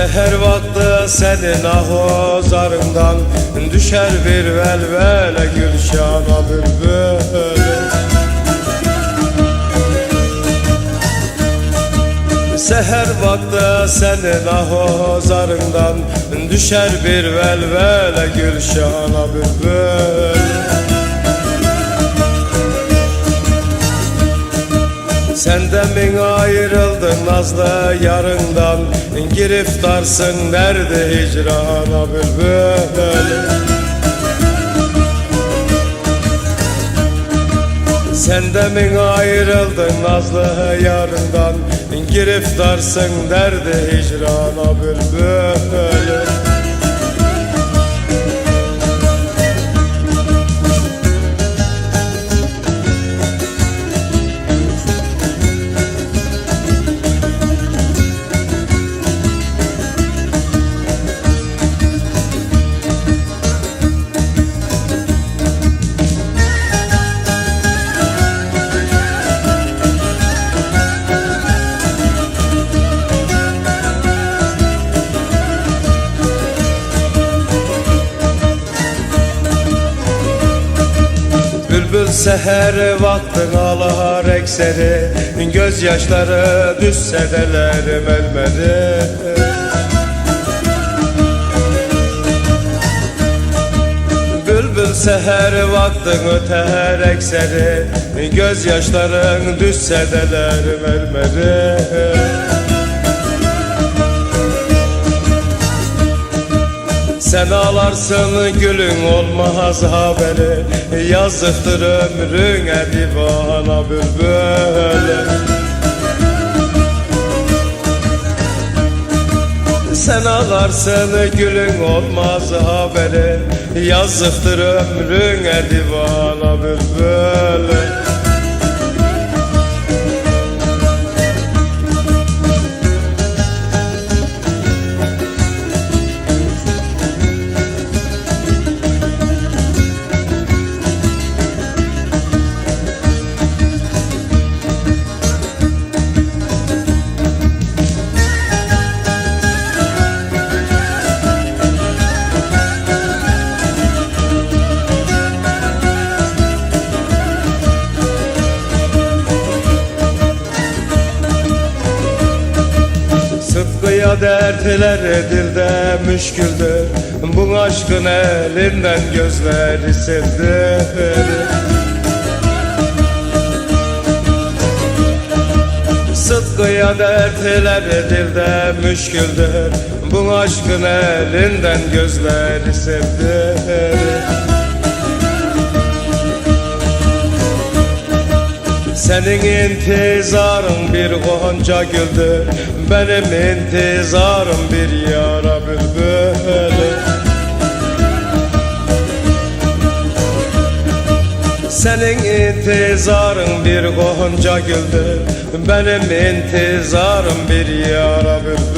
Seher vakti senin ahozarından düşer bir velvele gülşana bülbül. Seher vakti senin ahozarından düşer bir velvele gülşana bülbül. Senden min ayrıldın nazlı yarından, giriftarsın nerede hicrana bülbül. Senden min ayrıldın nazlı yarından, giriftarsın nerede hicrana bülbül. Bülbül seher vaktin ağlar ekseri, gözyaşları düşse delerim elmedi. Bülbül seher vaktin öter ekseri, gözyaşların düşse delerim elmedi. Sen ağlarsın gülün olmaz haberi, yazıktır ömrüne divana bülbül. Sen ağlarsın gülün olmaz haberi, yazıktır ömrüne divana bülbül. Sıtkıya dertler dilde müşküldür, bu aşkın elinden gözleri sildir. Sıtkıya dertler dilde müşküldür, bu aşkın elinden gözleri sildir. Senin intizarın bir gonca güldür, benim intizarım bir yara bülbül. Senin intizarın bir gonca güldür, benim intizarım bir yara bülbül.